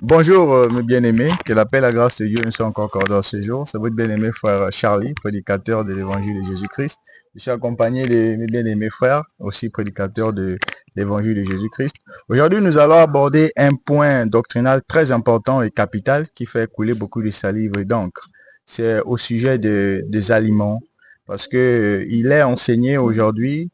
Bonjour mes bien-aimés, que la paix et la grâce de Dieu nous soient encore accordées ce jour. C'est votre bien-aimé frère Charlie, prédicateur de l'évangile de Jésus-Christ. Je suis accompagné de mes bien-aimés frères, aussi prédicateurs de l'évangile de Jésus-Christ. Aujourd'hui, nous allons aborder un point doctrinal très important et capital qui fait couler beaucoup de salive et d'encre. C'est au sujet des aliments, parce que il est enseigné aujourd'hui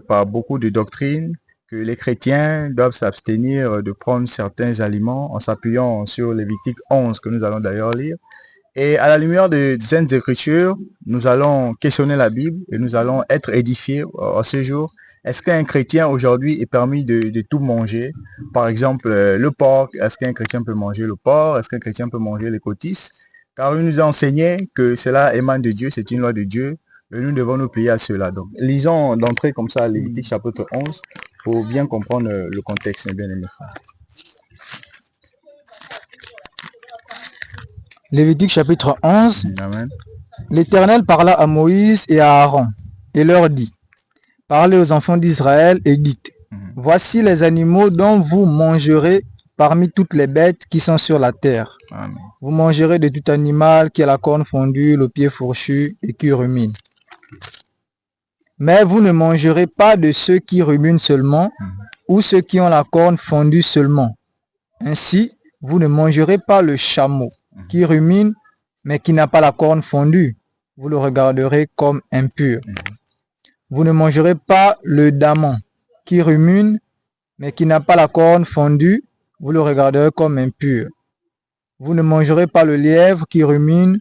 par beaucoup de doctrines que les chrétiens doivent s'abstenir de prendre certains aliments en s'appuyant sur Lévitique 11 que nous allons d'ailleurs lire. Et à la lumière des Saintes Écritures, nous allons questionner la Bible et nous allons être édifiés à ce jour. Est-ce qu'un chrétien aujourd'hui est permis de tout manger? Par exemple, le porc, est-ce qu'un chrétien peut manger le porc? Est-ce qu'un chrétien peut manger les cotisse? Car il nous a enseigné que cela émane de Dieu, c'est une loi de Dieu. Et nous devons nous plier à cela. Donc, lisons d'entrée comme ça Lévitique chapitre 11 pour bien comprendre le contexte, mes bien-aimés frères. Lévitique chapitre 11. Amen. L'Éternel parla à Moïse et à Aaron et leur dit: Parlez aux enfants d'Israël et dites: Voici les animaux dont vous mangerez parmi toutes les bêtes qui sont sur la terre. Amen. Vous mangerez de tout animal qui a la corne fondue, le pied fourchu et qui rumine. Mais vous ne mangerez pas de ceux qui ruminent seulement, ou ceux qui ont la corne fondue seulement. Ainsi, vous ne mangerez pas le chameau qui rumine, mais qui n'a pas la corne fondue. Vous le regarderez comme impur. Vous ne mangerez pas le daman qui rumine, mais qui n'a pas la corne fondue. Vous le regarderez comme impur. Vous ne mangerez pas le lièvre qui rumine,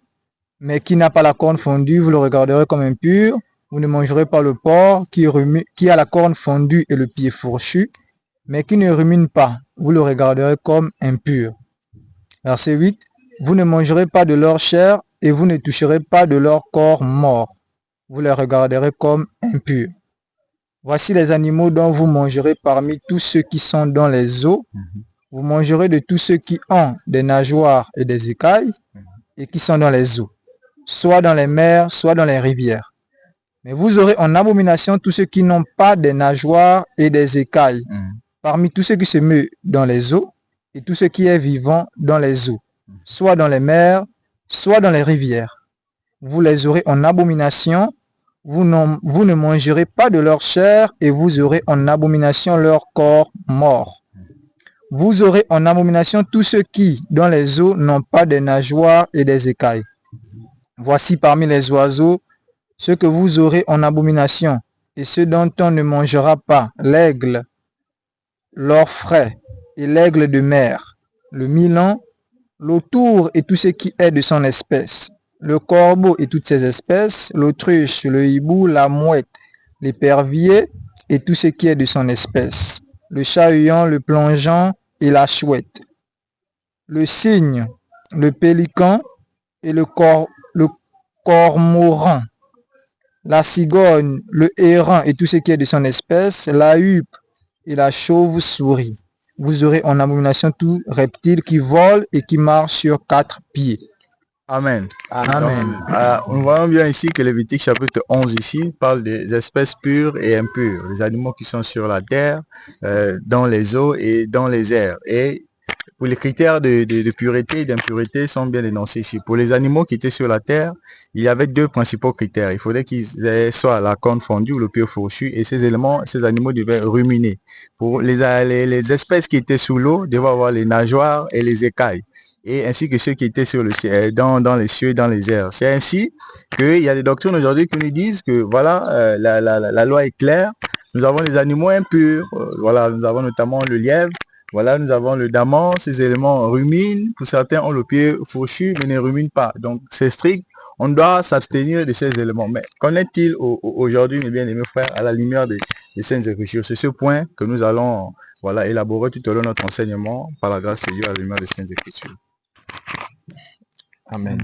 mais qui n'a pas la corne fondue. Vous le regarderez comme impur. Vous ne mangerez pas le porc qui a la corne fondue et le pied fourchu, mais qui ne rumine pas. Vous le regarderez comme impur. Verset 8. Vous ne mangerez pas de leur chair et vous ne toucherez pas de leur corps mort. Vous les regarderez comme impurs. Voici les animaux dont vous mangerez parmi tous ceux qui sont dans les eaux. Vous mangerez de tous ceux qui ont des nageoires et des écailles et qui sont dans les eaux, soit dans les mers, soit dans les rivières. Mais vous aurez en abomination tous ceux qui n'ont pas des nageoires et des écailles, parmi tous ceux qui se meuvent dans les eaux et tout ce qui est vivant dans les eaux, soit dans les mers, soit dans les rivières. Vous les aurez en abomination, vous ne mangerez pas de leur chair et vous aurez en abomination leur corps mort. Vous aurez en abomination tous ceux qui, dans les eaux, n'ont pas des nageoires et des écailles. Voici parmi les oiseaux ceux que vous aurez en abomination, et ceux dont on ne mangera pas: l'aigle, l'orfraie et l'aigle de mer, le milan, l'autour et tout ce qui est de son espèce, le corbeau et toutes ses espèces, l'autruche, le hibou, la mouette, l'épervier et tout ce qui est de son espèce, le chat-huant, le plongeon et la chouette, le cygne, le pélican et le cormoran, la cigogne, le héron et tout ce qui est de son espèce, la huppe et la chauve-souris. Vous aurez en abomination tout reptile qui vole et qui marche sur 4 pieds. Amen. Amen. Donc, nous voyons bien ici que Lévitique chapitre 11 ici parle des espèces pures et impures, les animaux qui sont sur la terre, dans les eaux et dans les airs. Et pour les critères de pureté et d'impureté sont bien énoncés ici. Pour les animaux qui étaient sur la terre, il y avait 2 principaux critères. Il faudrait qu'ils aient soit la corne fondue ou le pied fourchu, et ces animaux devaient ruminer. Pour les espèces qui étaient sous l'eau, devaient avoir les nageoires et les écailles, et ainsi que ceux qui étaient sur le ciel, dans les cieux et dans les airs. C'est ainsi qu'il y a des doctrines aujourd'hui qui nous disent que voilà, la loi est claire. Nous avons les animaux impurs, voilà, nous avons notamment le lièvre. Voilà, nous avons le daman, ces éléments ruminent. Pour certains, ont le pied fourchu, mais ne ruminent pas. Donc, c'est strict. On doit s'abstenir de ces éléments. Mais qu'en est-il aujourd'hui, mes bien-aimés frères, à la lumière des Saintes Écritures? C'est ce point que nous allons élaborer tout au long de notre enseignement, par la grâce de Dieu, à la lumière des Saintes Écritures. Amen.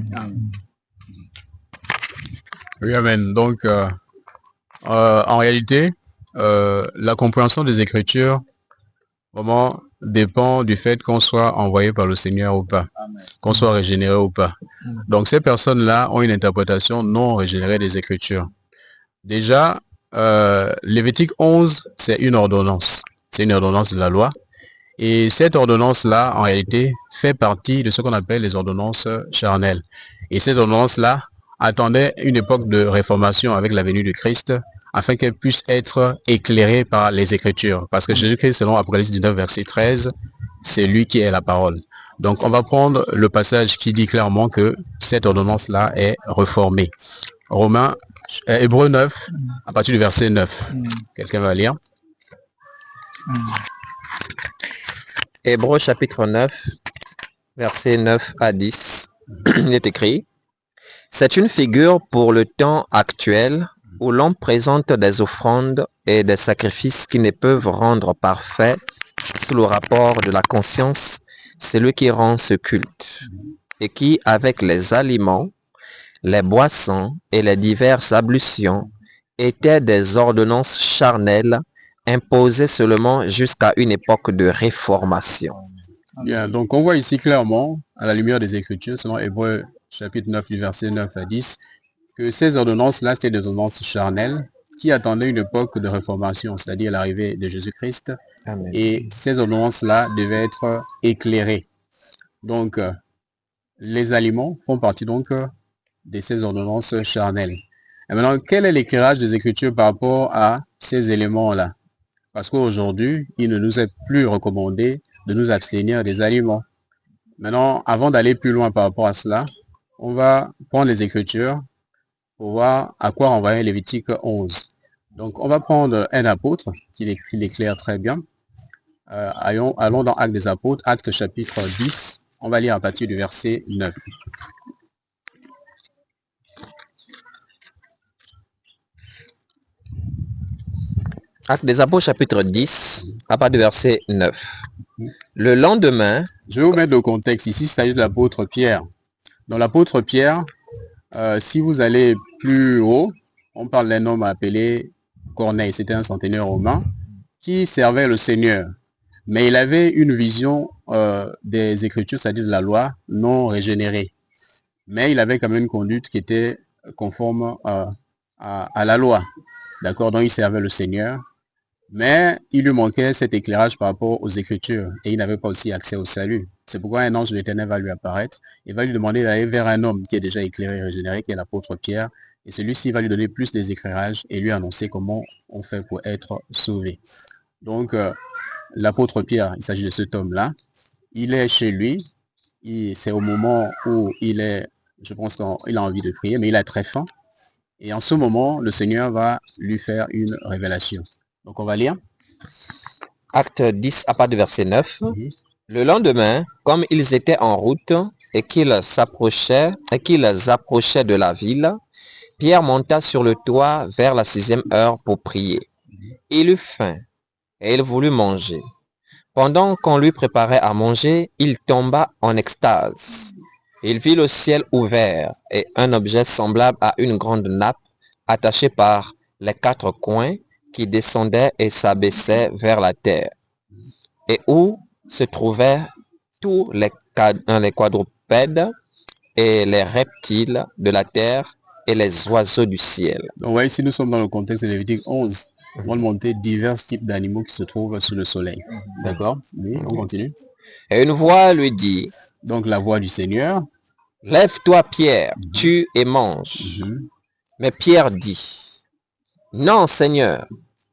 Oui, amen. Donc, en réalité, la compréhension des Écritures vraiment dépend du fait qu'on soit envoyé par le Seigneur ou pas, qu'on soit régénéré ou pas. Donc ces personnes-là ont une interprétation non régénérée des Écritures. Déjà, Lévitique 11, c'est une ordonnance. C'est une ordonnance de la loi. Et cette ordonnance-là, en réalité, fait partie de ce qu'on appelle les ordonnances charnelles. Et ces ordonnances-là attendaient une époque de réformation avec la venue du Christ, afin qu'elles puissent être éclairées par les Écritures. Parce que Jésus-Christ, selon Apocalypse 19, verset 13, c'est lui qui est la parole. Donc, on va prendre le passage qui dit clairement que cette ordonnance-là est réformée. Hébreux 9, à partir du verset 9. Quelqu'un va lire? Hébreux chapitre 9, versets 9 à 10. Il est écrit: c'est une figure pour le temps actuel où l'on présente des offrandes et des sacrifices qui ne peuvent rendre parfait sous le rapport de la conscience celui qui rend ce culte, et qui, avec les aliments, les boissons et les diverses ablutions, étaient des ordonnances charnelles imposées seulement jusqu'à une époque de réformation. Bien, donc on voit ici clairement, à la lumière des Écritures, selon Hébreux chapitre 9, du verset 9 à 10, que ces ordonnances-là, c'était des ordonnances charnelles qui attendaient une époque de réformation, c'est-à-dire l'arrivée de Jésus-Christ. Amen. Et ces ordonnances-là devaient être éclairées. Donc, les aliments font partie donc de ces ordonnances charnelles. Et maintenant, quel est l'éclairage des Écritures par rapport à ces éléments-là? Parce qu'aujourd'hui, il ne nous est plus recommandé de nous abstenir des aliments. Maintenant, avant d'aller plus loin par rapport à cela, on va prendre les Écritures pour voir à quoi renvoie Lévitique 11. Donc, on va prendre un apôtre qui l'éclaire très bien. Allons dans Actes des Apôtres, Actes chapitre 10. On va lire à partir du verset 9. Actes des Apôtres chapitre 10, à partir du verset 9. Le lendemain... Je vais vous mettre le contexte. Ici, il s'agit de l'apôtre Pierre. Dans l'apôtre Pierre, si vous allez plus haut, on parle d'un homme appelé Corneille. C'était un centenaire romain qui servait le Seigneur. Mais il avait une vision des Écritures, c'est-à-dire de la loi, non régénérée. Mais il avait quand même une conduite qui était conforme à la loi. D'accord? Donc il servait le Seigneur. Mais il lui manquait cet éclairage par rapport aux Écritures. Et il n'avait pas aussi accès au salut. C'est pourquoi un ange de l'Éternel va lui apparaître et va lui demander d'aller vers un homme qui est déjà éclairé et régénéré, qui est l'apôtre Pierre. Et celui-ci va lui donner plus des éclairages et lui annoncer comment on fait pour être sauvé. Donc, l'apôtre Pierre, il s'agit de cet homme-là. Il est chez lui. C'est au moment où il est, je pense qu'il a envie de prier, mais il a très faim. Et en ce moment, le Seigneur va lui faire une révélation. Donc, on va lire. Acte 10, à partir du verset 9. Le lendemain, comme ils étaient en route et qu'ils approchaient de la ville, Pierre monta sur le toit vers la 6e heure pour prier. Il eut faim et il voulut manger. Pendant qu'on lui préparait à manger, il tomba en extase. Il vit le ciel ouvert et un objet semblable à une grande nappe attachée par les 4 coins qui descendait et s'abaissait vers la terre, et où se trouvaient tous les quadrupèdes et les reptiles de la terre et les oiseaux du ciel. Donc, voyez, ici nous sommes dans le contexte de Lévitique 11. On va monter divers types d'animaux qui se trouvent sous le soleil. D'accord? Oui, on continue. Et une voix lui dit, donc la voix du Seigneur, lève-toi Pierre, tue et mange. Mais Pierre dit, non Seigneur,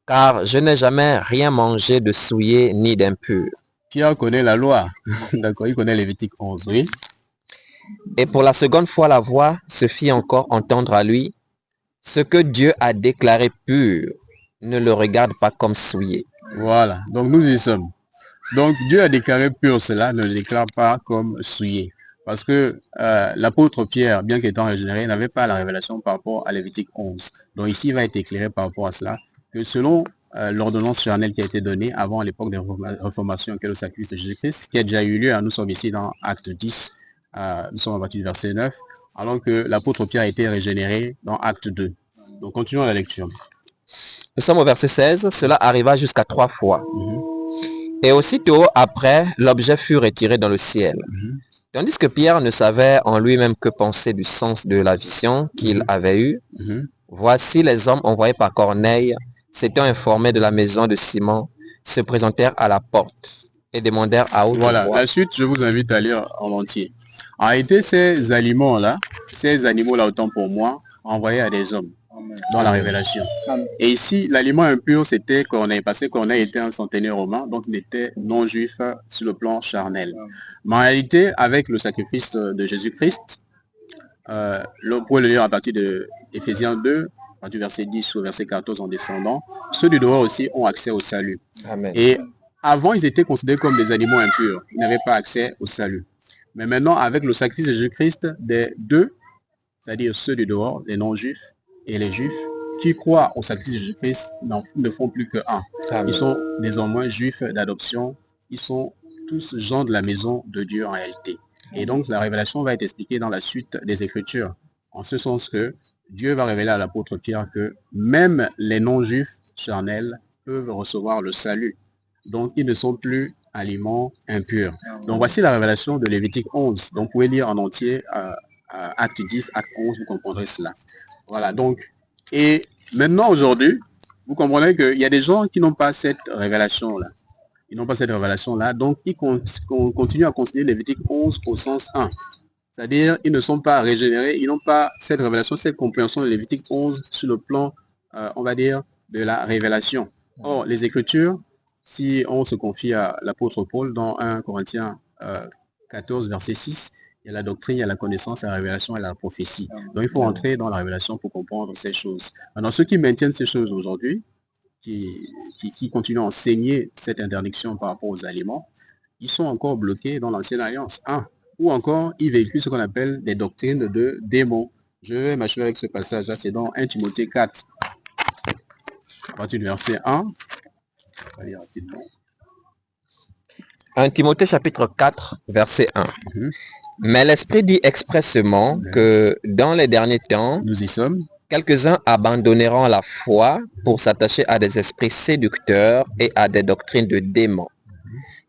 car je n'ai jamais rien mangé de souillé ni d'impur. Pierre connaît la loi. D'accord, il connaît Lévitique 11, oui. Et pour la seconde fois, la voix se fit encore entendre à lui, ce que Dieu a déclaré pur, ne le regarde pas comme souillé. Voilà, donc nous y sommes. Donc Dieu a déclaré pur cela, ne le déclare pas comme souillé. Parce que l'apôtre Pierre, bien qu'étant régénéré, n'avait pas la révélation par rapport à Lévitique 11. Donc ici, il va être éclairé par rapport à cela, que selon l'ordonnance charnelle qui a été donnée avant l'époque de réformation auquel le sacrifice de Jésus-Christ, qui a déjà eu lieu, nous sommes ici dans Acte 10, nous sommes à partir du verset 9, alors que l'apôtre Pierre a été régénéré dans Acte 2. Donc continuons la lecture. Nous sommes au verset 16, cela arriva jusqu'à 3 fois. Et aussitôt après, l'objet fut retiré dans le ciel. Tandis que Pierre ne savait en lui-même que penser du sens de la vision qu'il avait eue, voici les hommes envoyés par Corneille, s'étant informés de la maison de Simon, se présentèrent à la porte. et demandèrent à haute Voilà, voix. la suite, je vous invite à lire en entier. En réalité, ces aliments-là, ces animaux-là, autant pour moi, envoyés à des hommes dans la révélation. Et ici, l'aliment impur, c'était Corneille, parce que Corneille était un centenaire romain, donc il était non-juif sur le plan charnel. Mais en réalité, avec le sacrifice de Jésus-Christ, vous pouvez le lire à partir de Éphésiens 2, à partir du verset 10 au verset 14 en descendant, ceux du dehors aussi ont accès au salut. Amen. Et avant, ils étaient considérés comme des animaux impurs. Ils n'avaient pas accès au salut. Mais maintenant, avec le sacrifice de Jésus-Christ, des deux, c'est-à-dire ceux du dehors, les non-juifs et les juifs, qui croient au sacrifice de Jésus-Christ ne font plus que un. Ils sont désormais juifs d'adoption. Ils sont tous gens de la maison de Dieu en réalité. Et donc, la révélation va être expliquée dans la suite des Écritures. En ce sens que Dieu va révéler à l'apôtre Pierre que même les non-juifs charnels peuvent recevoir le salut. Donc, ils ne sont plus aliments impurs. Donc, voici la révélation de Lévitique 11. Donc, vous pouvez lire en entier Acte 10, Acte 11, vous comprendrez cela. Voilà, donc, et maintenant, aujourd'hui, vous comprenez qu'il y a des gens qui n'ont pas cette révélation-là. Ils n'ont pas cette révélation-là, donc ils continuent à considérer Lévitique 11 au sens 1. C'est-à-dire, ils ne sont pas régénérés, ils n'ont pas cette révélation, cette compréhension de Lévitique 11 sur le plan, on va dire, de la révélation. Or, les Écritures, si on se confie à l'apôtre Paul dans 1 Corinthiens 14, verset 6, il y a la doctrine, il y a la connaissance, la révélation et la prophétie. Donc, il faut entrer dans la révélation pour comprendre ces choses. Maintenant, ceux qui maintiennent ces choses aujourd'hui, qui continuent à enseigner cette interdiction par rapport aux aliments, ils sont encore bloqués dans l'ancienne alliance. Ou encore, ils véhiculent ce qu'on appelle des doctrines de démons. Je vais m'achever avec ce passage-là, c'est dans 1 Timothée 4, à partir du verset 1. On va lire rapidement. 1 Timothée chapitre 4, verset 1. Mais l'Esprit dit expressément que dans les derniers temps, Nous y sommes. quelques-uns abandonneront la foi pour s'attacher à des esprits séducteurs et à des doctrines de démons,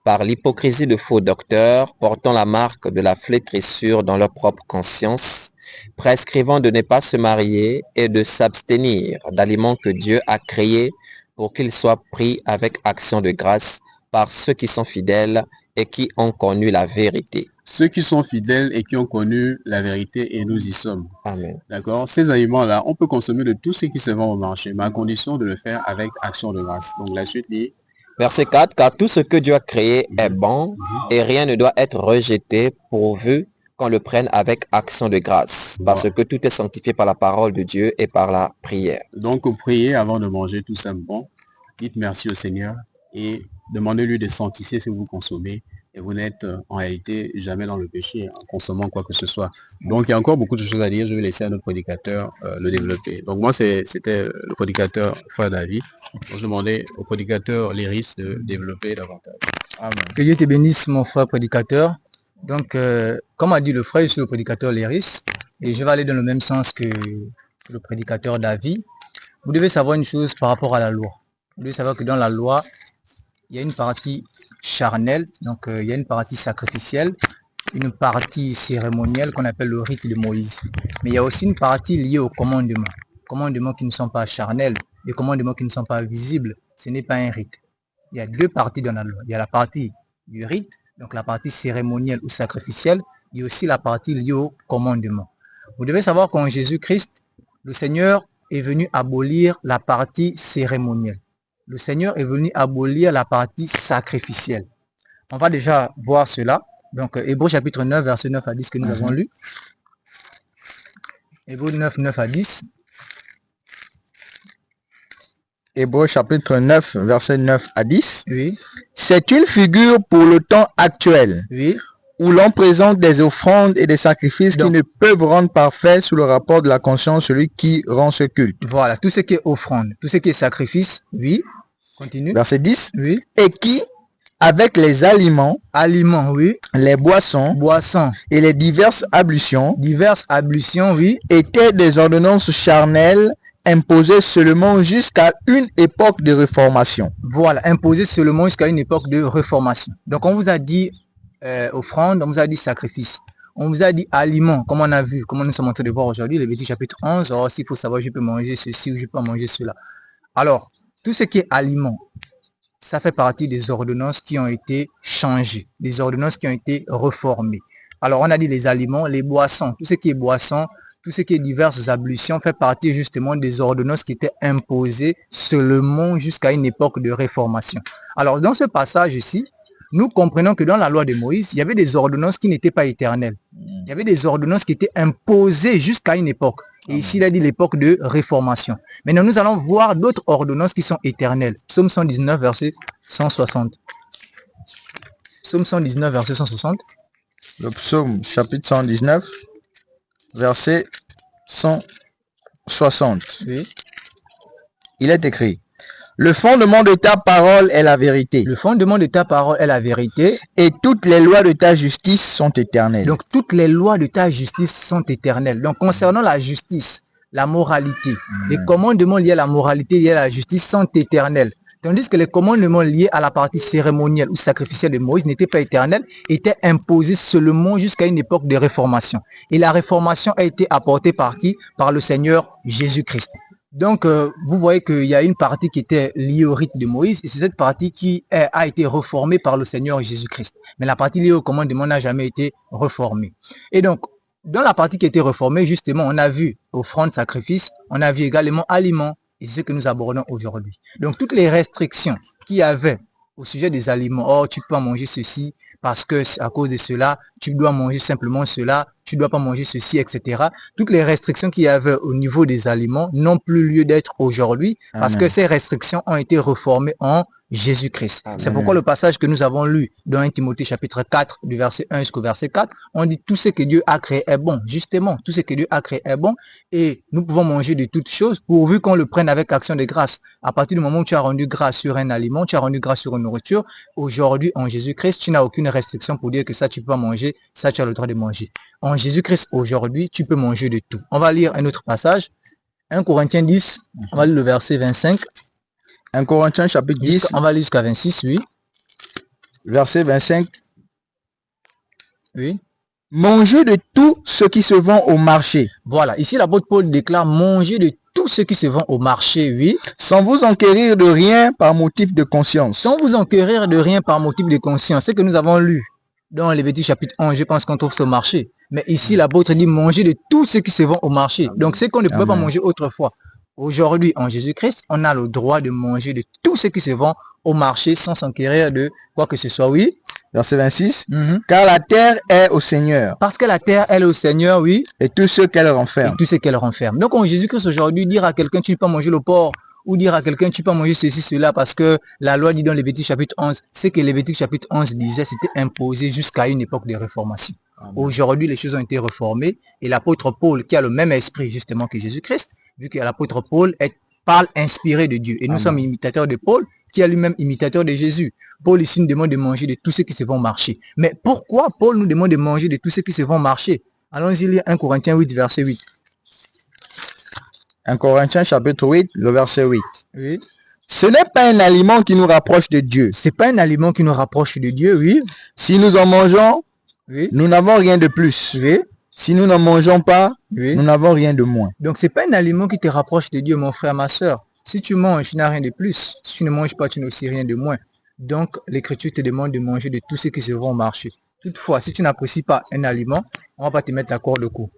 par l'hypocrisie de faux docteurs portant la marque de la flétrissure dans leur propre conscience, prescrivant de ne pas se marier et de s'abstenir d'aliments que Dieu a créés pour qu'ils soient pris avec action de grâce par ceux qui sont fidèles et qui ont connu la vérité. Ceux qui sont fidèles et qui ont connu la vérité, et nous y sommes. Amen. D'accord? Ces aliments-là, on peut consommer de tout ce qui se vend au marché, mais à condition de le faire avec action de grâce. Donc la suite dit, Verset 4, car tout ce que Dieu a créé est bon et rien ne doit être rejeté pourvu qu'on le prenne avec action de grâce, parce que tout est sanctifié par la parole de Dieu et par la prière. donc priez avant de manger tout simplement. Dites merci au Seigneur et demandez-lui de sanctifier ce que vous consommez. Et vous n'êtes en réalité jamais dans le péché en consommant quoi que ce soit. Donc il y a encore beaucoup de choses à dire. Je vais laisser à notre prédicateur le développer. Donc moi c'était le prédicateur Frère David. Donc, je demandais au prédicateur Léris de développer davantage. Amen. Que Dieu te bénisse, mon frère prédicateur. Donc, comme a dit le frère, je suis le prédicateur Léris. Et je vais aller dans le même sens que le prédicateur David. Vous devez savoir une chose par rapport à la loi. Vous devez savoir que dans la loi, il y a une partie charnelle, donc il y a une partie sacrificielle, une partie cérémonielle qu'on appelle le rite de Moïse. Mais il y a aussi une partie liée aux commandements qui ne sont pas charnels, des commandements qui ne sont pas visibles. Ce n'est pas un rite. Il y a deux parties dans la loi. Il y a la partie du rite, donc la partie cérémonielle ou sacrificielle, il y a aussi la partie liée aux commandements. Vous devez savoir qu'en Jésus-Christ, le Seigneur est venu abolir la partie cérémonielle. Le Seigneur est venu abolir la partie sacrificielle. On va déjà voir cela. Donc, Hébreux chapitre 9, verset 9 à 10 que nous avons lu. Hébreux 9, 9 à 10. Hébreux chapitre 9, verset 9 à 10. Oui, C'est une figure pour le temps actuel, oui. où l'on présente des offrandes et des sacrifices Donc, qui ne peuvent rendre parfait sous le rapport de la conscience celui qui rend ce culte. Voilà, tout ce qui est offrande, tout ce qui est sacrifice, oui. Continue. Verset 10. Oui. Et qui, avec les aliments, Aliments, oui. les boissons Boissons, et les diverses ablutions, diverses ablutions, oui. étaient des ordonnances charnelles imposées seulement jusqu'à une époque de réformation. Voilà, imposées seulement jusqu'à une époque de réformation. Donc, on vous a dit offrande, on vous a dit sacrifice. On vous a dit aliments, comme on a vu, comme nous sommes en train de voir aujourd'hui, Lévitique chapitre 11. Alors, s'il faut savoir, je peux manger ceci ou je peux manger cela. Alors, tout ce qui est aliments, ça fait partie des ordonnances qui ont été changées, des ordonnances qui ont été réformées. Alors, on a dit les aliments, les boissons, tout ce qui est boisson, tout ce qui est diverses ablutions fait partie justement des ordonnances qui étaient imposées seulement jusqu'à une époque de réformation. Alors, dans ce passage ici, nous comprenons que dans la loi de Moïse, il y avait des ordonnances qui n'étaient pas éternelles. Il y avait des ordonnances qui étaient imposées jusqu'à une époque. Et ici, il a dit l'époque de réformation. Maintenant, nous allons voir d'autres ordonnances qui sont éternelles. Psaume 119, verset 160. Psaume 119, verset 160. Le psaume chapitre 119, verset 160. Oui. Il est écrit: le fondement de ta parole est la vérité, Le fondement de ta parole est la vérité. et toutes les lois de ta justice sont éternelles. Donc, toutes les lois de ta justice sont éternelles. Donc, concernant la justice, la moralité, les commandements liés à la moralité, liés à la justice sont éternels. Tandis que les commandements liés à la partie cérémonielle ou sacrificielle de Moïse n'étaient pas éternels, étaient imposés seulement jusqu'à une époque de réformation. Et la réformation a été apportée par qui? Par le Seigneur Jésus-Christ. Donc, vous voyez qu'il y a une partie qui était liée au rite de Moïse, et c'est cette partie qui a été reformée par le Seigneur Jésus-Christ. Mais la partie liée au commandement n'a jamais été reformée. Et donc, dans la partie qui a été reformée, justement, on a vu offrande, sacrifice, on a vu également aliments, et c'est ce que nous abordons aujourd'hui. Donc, toutes les restrictions qu'il y avait au sujet des aliments, oh, tu peux pas manger ceci parce que à cause de cela, tu dois manger simplement cela, tu dois pas manger ceci, etc. Toutes les restrictions qu'il y avait au niveau des aliments n'ont plus lieu d'être aujourd'hui parce que ces restrictions ont été reformées en Jésus-Christ. C'est pourquoi le passage que nous avons lu dans 1 Timothée chapitre 4, du verset 1 jusqu'au verset 4, on dit tout ce que Dieu a créé est bon. Justement, tout ce que Dieu a créé est bon et nous pouvons manger de toutes choses pourvu qu'on le prenne avec action de grâce. À partir du moment où tu as rendu grâce sur un aliment, tu as rendu grâce sur une nourriture, aujourd'hui en Jésus-Christ, tu n'as aucune restriction pour dire que ça tu peux pas manger, ça tu as le droit de manger. En Jésus-Christ aujourd'hui, tu peux manger de tout. On va lire un autre passage, 1 Corinthiens 10, on va lire le verset 25. 1 Corinthiens chapitre 10, On va lire jusqu'à 26, oui. verset 25. Oui. Mangez de tout ce qui se vend au marché, Voilà, ici l'apôtre Paul déclare manger de tout ce qui se vend au marché, oui, sans vous enquérir de rien par motif de conscience. sans vous enquérir de rien par motif de conscience. C'est que nous avons lu dans Lévitique chapitre 11, je pense qu'on trouve ce marché. Mais ici, l'apôtre dit manger de tout ce qui se vend au marché. Donc, c'est qu'on ne pouvait pas manger autrefois. Aujourd'hui, en Jésus-Christ, on a le droit de manger de tout ce qui se vend au marché sans s'enquérir de quoi que ce soit, oui. Verset 26. Car la terre est au Seigneur, Parce que la terre, elle est au Seigneur, oui, et tout ce qu'elle et renferme. tout ce qu'elle renferme. Donc, en Jésus-Christ aujourd'hui, dire à quelqu'un, tu ne peux pas manger le porc, ou dire à quelqu'un, tu peux pas manger ceci, cela, parce que la loi dit dans Lévitique chapitre 11, c'est que Lévitique chapitre 11 disait, c'était imposé jusqu'à une époque de réformation. Aujourd'hui, les choses ont été réformées, et l'apôtre Paul, qui a le même esprit justement que Jésus-Christ, vu que l'apôtre Paul parle inspiré de Dieu, et nous sommes imitateurs de Paul, qui est lui-même imitateur de Jésus. Paul ici nous demande de manger de tout ce qui se vend au marché. Mais pourquoi Paul nous demande de manger de tout ce qui se vend au marché? Allons-y lire 1 Corinthiens 8, verset 8. 1 Corinthiens chapitre 8, le verset 8. Oui. Ce n'est pas un aliment qui nous rapproche de Dieu. C'est pas un aliment qui nous rapproche de Dieu, oui. Si nous en mangeons, Oui. nous n'avons rien de plus. Oui. Si nous n'en mangeons pas, Oui. nous n'avons rien de moins. Donc, c'est pas un aliment qui te rapproche de Dieu, mon frère, ma soeur. Si tu manges, tu n'as rien de plus. Si tu ne manges pas, tu n'as aussi rien de moins. Donc, l'Écriture te demande de manger de tout ce qui se vend au marché. Toutefois, si tu n'apprécies pas un aliment, on va pas te mettre la corde au cou.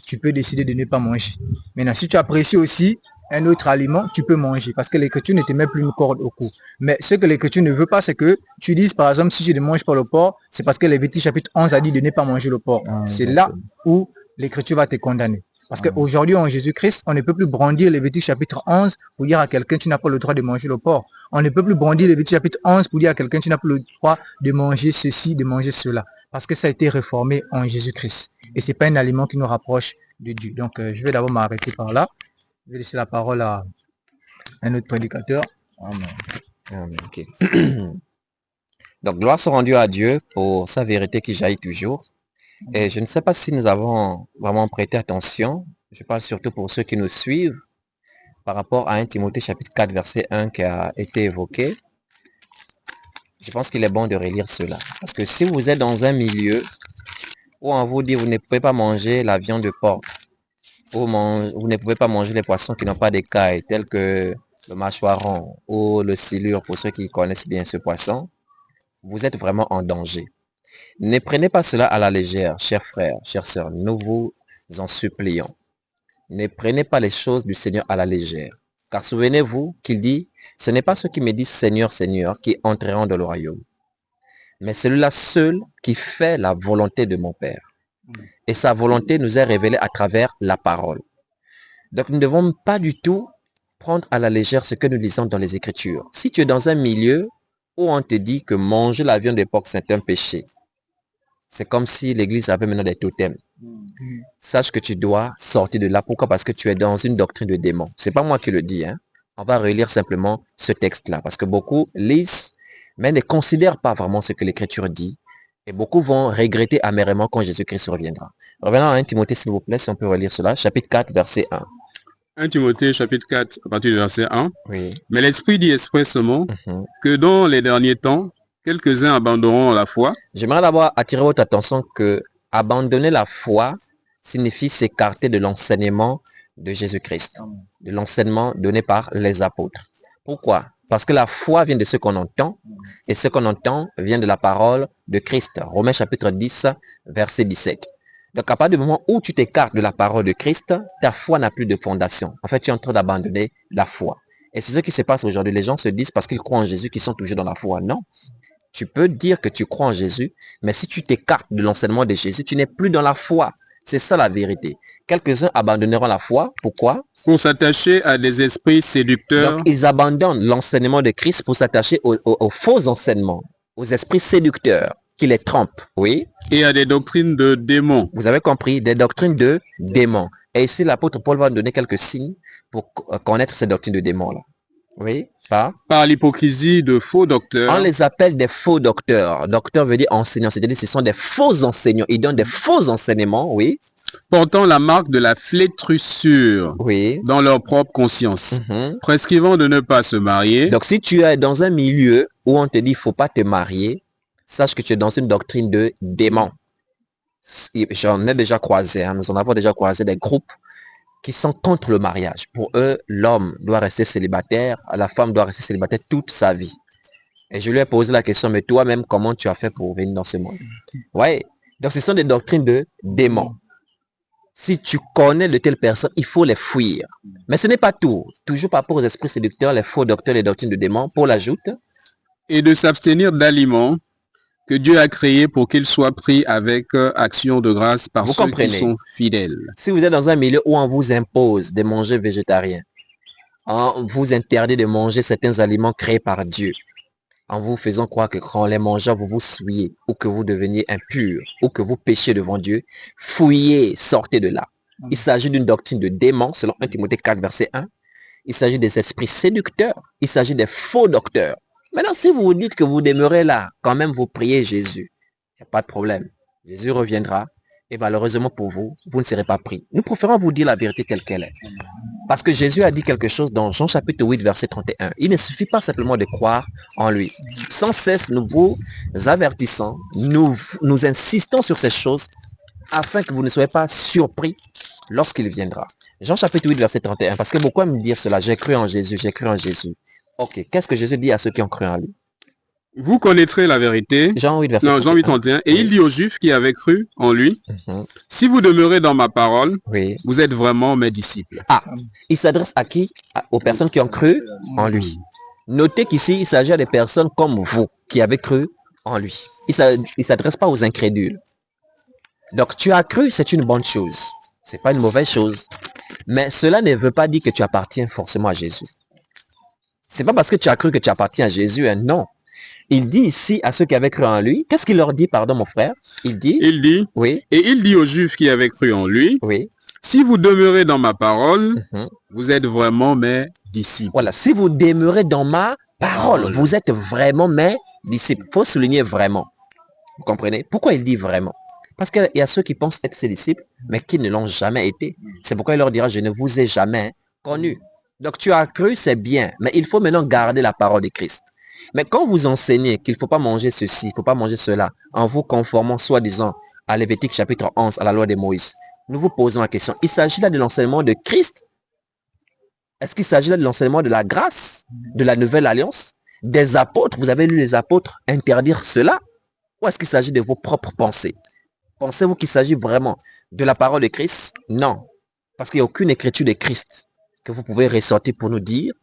Tu peux décider de ne pas manger. Maintenant, si tu apprécies aussi un autre aliment, tu peux manger parce que l'Écriture ne te met plus une corde au cou. Mais ce que l'Écriture ne veut pas, c'est que tu dises, par exemple, si je ne mange pas le porc, c'est parce que Lévitique chapitre 11 a dit de ne pas manger le porc. C'est là où l'Écriture va te condamner. Parce qu'aujourd'hui, en Jésus-Christ, on ne peut plus brandir Lévitique chapitre 11 pour dire à quelqu'un, tu n'as pas le droit de manger le porc. On ne peut plus brandir Lévitique chapitre 11 pour dire à quelqu'un, tu n'as pas le droit de manger ceci, de manger cela. Parce que ça a été réformé en Jésus-Christ. Et ce n'est pas un aliment qui nous rapproche de Dieu. Donc, je vais d'abord m'arrêter par là. Je vais laisser la parole à un autre prédicateur. Amen. Amen. Ok. Donc, gloire soit rendue à Dieu pour sa vérité qui jaillit toujours. Et je ne sais pas si nous avons vraiment prêté attention. Je parle surtout pour ceux qui nous suivent par rapport à 1 Timothée chapitre 4 verset 1 qui a été évoqué. Je pense qu'il est bon de relire cela. Parce que si vous êtes dans un milieu où on vous dit vous ne pouvez pas manger la viande de porc, ou vous ne pouvez pas manger les poissons qui n'ont pas d'écailles, tels que le mâchoiron ou le silure, pour ceux qui connaissent bien ce poisson, vous êtes vraiment en danger. Ne prenez pas cela à la légère, chers frères, chères sœurs, nous vous en supplions. Ne prenez pas les choses du Seigneur à la légère. Car souvenez-vous qu'il dit, ce n'est pas ceux qui me disent Seigneur, Seigneur, qui entreront dans le royaume, mais celui-là seul qui fait la volonté de mon Père. Et sa volonté nous est révélée à travers la parole. Donc nous ne devons pas du tout prendre à la légère ce que nous lisons dans les Écritures. Si tu es dans un milieu où on te dit que manger la viande de porc c'est un péché, c'est comme si l'Église avait maintenant des totems. Sache que tu dois sortir de là. Pourquoi? Parce que tu es dans une doctrine de démon. C'est pas moi qui le dis. On va relire simplement ce texte-là. Parce que beaucoup lisent, mais ne considèrent pas vraiment ce que l'Écriture dit. Et beaucoup vont regretter amèrement quand Jésus-Christ reviendra. Revenons à 1 Timothée, s'il vous plaît, si on peut relire cela. Chapitre 4, verset 1. 1 Timothée, chapitre 4, à partir du verset 1. Oui. Mais l'Esprit dit expressément que dans les derniers temps, quelques-uns abandonneront la foi. J'aimerais d'abord attirer votre attention que abandonner la foi signifie s'écarter de l'enseignement de Jésus-Christ, de l'enseignement donné par les apôtres. Pourquoi? Parce que la foi vient de ce qu'on entend, et ce qu'on entend vient de la parole de Christ. Romains chapitre 10, verset 17. Donc à partir du moment où tu t'écartes de la parole de Christ, ta foi n'a plus de fondation. En fait, tu es en train d'abandonner la foi. Et c'est ce qui se passe aujourd'hui. Les gens se disent parce qu'ils croient en Jésus qu'ils sont toujours dans la foi. Non. Tu peux dire que tu crois en Jésus, mais si tu t'écartes de l'enseignement de Jésus, tu n'es plus dans la foi. C'est ça la vérité. Quelques-uns abandonneront la foi. Pourquoi? Pour s'attacher à des esprits séducteurs. Donc, ils abandonnent l'enseignement de Christ pour s'attacher aux faux enseignements, aux esprits séducteurs qui les trompent. Oui. Et à des doctrines de démons. Vous avez compris, des doctrines de démons. Et ici, l'apôtre Paul va nous donner quelques signes pour connaître ces doctrines de démons-là. Oui, par l'hypocrisie de faux docteurs. On les appelle des faux docteurs. Docteur veut dire enseignant, c'est-à-dire ce sont des faux enseignants. Ils donnent des faux enseignements, oui. Portant la marque de la flétrissure, oui, dans leur propre conscience, prescrivant de ne pas se marier. Donc si tu es dans un milieu où on te dit il ne faut pas te marier, sache que tu es dans une doctrine de démon. J'en ai déjà croisé, nous en avons déjà croisé des groupes qui sont contre le mariage. Pour eux, l'homme doit rester célibataire, la femme doit rester célibataire toute sa vie. Et je lui ai posé la question, mais toi-même, comment tu as fait pour venir dans ce monde? Oui, donc ce sont des doctrines de démons. Si tu connais de telles personnes, il faut les fuir. Mais ce n'est pas tout. Toujours par rapport aux esprits séducteurs, les faux docteurs, les doctrines de démons, Paul ajoute. Et de s'abstenir d'aliments que Dieu a créés pour qu'ils soient pris avec action de grâce par ceux qui sont fidèles. Si vous êtes dans un milieu où on vous impose de manger végétarien, on vous interdit de manger certains aliments créés par Dieu, en vous faisant croire que quand les mangeant, vous vous souillez, ou que vous deveniez impur, ou que vous péchez devant Dieu, fouillez, sortez de là. Il s'agit d'une doctrine de démons, selon 1 Timothée 4, verset 1. Il s'agit des esprits séducteurs. Il s'agit des faux docteurs. Maintenant, si vous vous dites que vous demeurez là, quand même vous priez Jésus, il n'y a pas de problème. Jésus reviendra, et malheureusement pour vous, vous ne serez pas pris. Nous préférons vous dire la vérité telle qu'elle est. Parce que Jésus a dit quelque chose dans Jean chapitre 8, verset 31. Il ne suffit pas simplement de croire en lui. Sans cesse, nous vous avertissons, nous insistons sur ces choses afin que vous ne soyez pas surpris lorsqu'il viendra. Jean chapitre 8, verset 31. Parce que beaucoup aiment dire cela, j'ai cru en Jésus, j'ai cru en Jésus. Ok, qu'est-ce que Jésus dit à ceux qui ont cru en lui? Vous connaîtrez la vérité. Jean 8, verset 31. Jean 8, 31. Et il dit aux Juifs qui avaient cru en lui, si vous demeurez dans ma parole, vous êtes vraiment mes disciples. Ah, il s'adresse à qui? Aux personnes qui ont cru en lui. Notez qu'ici, il s'agit des personnes comme vous, qui avez cru en lui. Il ne s'adresse pas aux incrédules. Donc, tu as cru, c'est une bonne chose. Ce n'est pas une mauvaise chose. Mais cela ne veut pas dire que tu appartiens forcément à Jésus. C'est pas parce que tu as cru que tu appartiens à Jésus, hein, non. Il dit ici à ceux qui avaient cru en lui, qu'est-ce qu'il leur dit, pardon mon frère? Il dit, oui. Et il dit aux Juifs qui avaient cru en lui, oui. Si vous demeurez dans ma parole, vous êtes vraiment mes disciples. Voilà, si vous demeurez dans ma parole, vous êtes vraiment mes disciples. Il faut souligner vraiment. Vous comprenez? Pourquoi il dit vraiment? Parce qu'il y a ceux qui pensent être ses disciples, mais qui ne l'ont jamais été. C'est pourquoi il leur dira, je ne vous ai jamais connu. Donc tu as cru, c'est bien, mais il faut maintenant garder la parole de Christ. Mais quand vous enseignez qu'il ne faut pas manger ceci, il ne faut pas manger cela, en vous conformant soi-disant à Lévitique chapitre 11, à la loi de Moïse, nous vous posons la question, il s'agit là de l'enseignement de Christ? Est-ce qu'il s'agit là de l'enseignement de la grâce, de la nouvelle alliance, des apôtres? Vous avez lu les apôtres interdire cela? Ou est-ce qu'il s'agit de vos propres pensées? Pensez-vous qu'il s'agit vraiment de la parole de Christ? Non. Parce qu'il n'y a aucune écriture de Christ que vous pouvez ressortir pour nous dire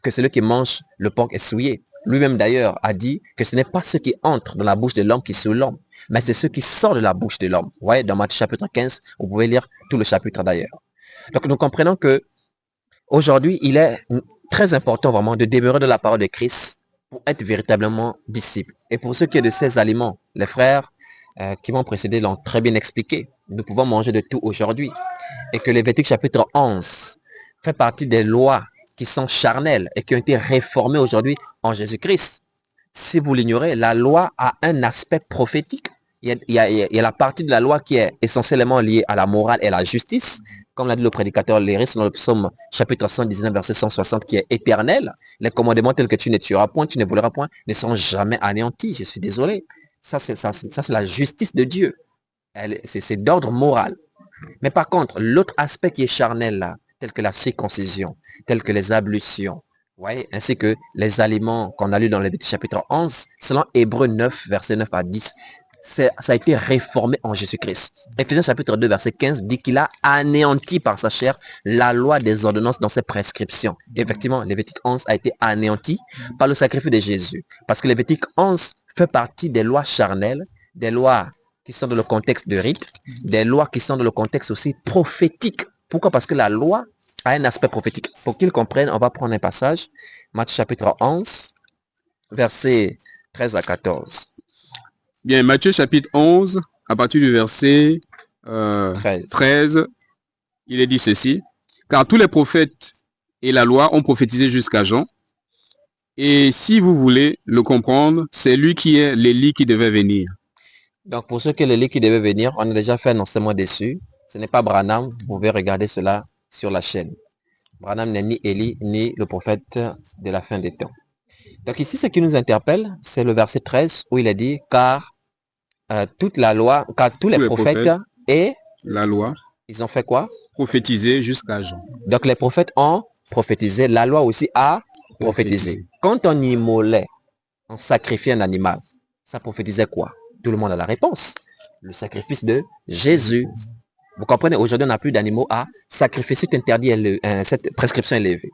que celui qui mange le porc est souillé. Lui-même d'ailleurs a dit que ce n'est pas ce qui entre dans la bouche de l'homme qui souille l'homme, mais c'est ce qui sort de la bouche de l'homme. Vous voyez, dans Matthieu chapitre 15, vous pouvez lire tout le chapitre d'ailleurs. Donc nous comprenons que aujourd'hui, il est très important vraiment de demeurer dans la parole de Christ pour être véritablement disciple. Et pour ce qui est de ces aliments, les frères qui m'ont précédé l'ont très bien expliqué. Nous pouvons manger de tout aujourd'hui. Et que Lévitique chapitre 11 fait partie des lois qui sont charnelles et qui ont été réformées aujourd'hui en Jésus-Christ. Si vous l'ignorez, la loi a un aspect prophétique. Il y a la partie de la loi qui est essentiellement liée à la morale et à la justice, comme l'a dit le prédicateur Léris dans le psaume chapitre 119, verset 160, qui est éternel. Les commandements tels que tu ne tueras point, tu ne voleras point, ne sont jamais anéantis. Je suis désolé. Ça, c'est la justice de Dieu. C'est d'ordre moral. Mais par contre, l'autre aspect qui est charnel là, tel que la circoncision, tel que les ablutions, voyez, ainsi que les aliments qu'on a lu dans le chapitre 11, selon Hébreux 9, verset 9 à 10, ça a été réformé en Jésus-Christ. Éphésiens chapitre 2, verset 15 dit qu'il a anéanti par sa chair la loi des ordonnances dans ses prescriptions. Et effectivement, Lévitique 11 a été anéanti par le sacrifice de Jésus. Parce que Lévitique 11 fait partie des lois charnelles, des lois qui sont dans le contexte de rite, des lois qui sont dans le contexte aussi prophétique. Pourquoi? Parce que la loi a un aspect prophétique. Pour qu'ils comprennent, on va prendre un passage, Matthieu chapitre 11, versets 13 à 14. Bien, Matthieu chapitre 11, à partir du verset 13, il est dit ceci. Car tous les prophètes et la loi ont prophétisé jusqu'à Jean. Et si vous voulez le comprendre, c'est lui qui est l'Élie qui devait venir. Donc pour ceux qui l'Élie qui devait venir, on a déjà fait un enseignement dessus. Ce n'est pas Branham, vous pouvez regarder cela sur la chaîne. Branham n'est ni Élie, ni le prophète de la fin des temps. Donc ici, ce qui nous interpelle, c'est le verset 13 où il est dit, car toute la loi, car tous les prophètes et la loi, ils ont fait quoi? Prophétisé jusqu'à Jean. Donc les prophètes ont prophétisé, la loi aussi a prophétisé. Quand on immolait, on sacrifiait un animal, ça prophétisait quoi? Tout le monde a la réponse. Le sacrifice de Jésus. Vous comprenez, aujourd'hui on n'a plus d'animaux à sacrifier, c'est interdit, cette prescription est levée.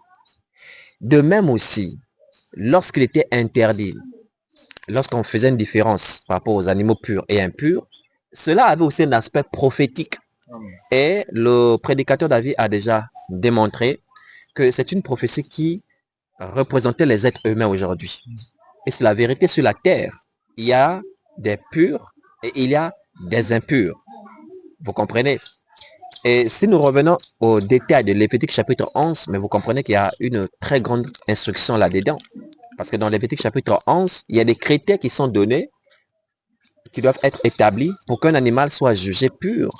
De même aussi, lorsqu'il était interdit, lorsqu'on faisait une différence par rapport aux animaux purs et impurs, cela avait aussi un aspect prophétique. Et le prédicateur David a déjà démontré que c'est une prophétie qui représentait les êtres humains aujourd'hui. Et c'est la vérité sur la terre. Il y a des purs et il y a des impurs. Vous comprenez? Et si nous revenons au détail de Lévitique chapitre 11, mais vous comprenez qu'il y a une très grande instruction là-dedans. Parce que dans Lévitique chapitre 11, il y a des critères qui sont donnés, qui doivent être établis pour qu'un animal soit jugé pur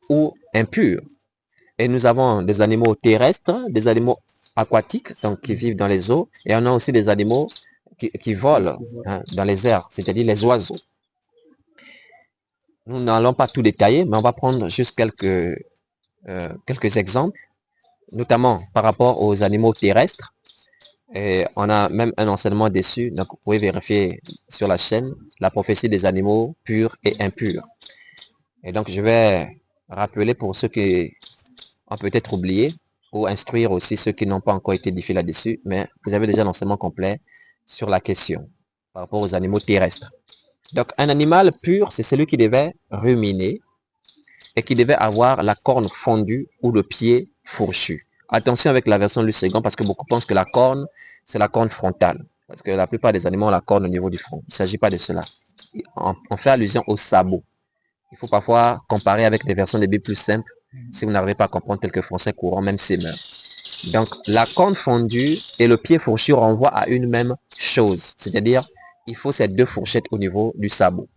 ou impur. Et nous avons des animaux terrestres, des animaux aquatiques, donc qui vivent dans les eaux, et on a aussi des animaux qui volent dans les airs, c'est-à-dire les oiseaux. Nous n'allons pas tout détailler, mais on va prendre juste quelques exemples, notamment par rapport aux animaux terrestres. Et on a même un enseignement dessus, donc vous pouvez vérifier sur la chaîne la prophétie des animaux purs et impurs. Et donc je vais rappeler pour ceux qui ont peut-être oublié, ou instruire aussi ceux qui n'ont pas encore été édifiés là-dessus, mais vous avez déjà l'enseignement complet sur la question par rapport aux animaux terrestres. Donc un animal pur, c'est celui qui devait ruminer et qui devait avoir la corne fondue ou le pied fourchu. Attention avec la version Luc II parce que beaucoup pensent que la corne, c'est la corne frontale. Parce que la plupart des animaux ont la corne au niveau du front. Il ne s'agit pas de cela. On fait allusion au sabot. Il faut parfois comparer avec des versions de Bible plus simples si vous n'arrivez pas à comprendre tel que français courant, même s'il meurt. Donc la corne fondue et le pied fourchu renvoient à une même chose. C'est-à-dire, il faut ces deux fourchettes au niveau du sabot.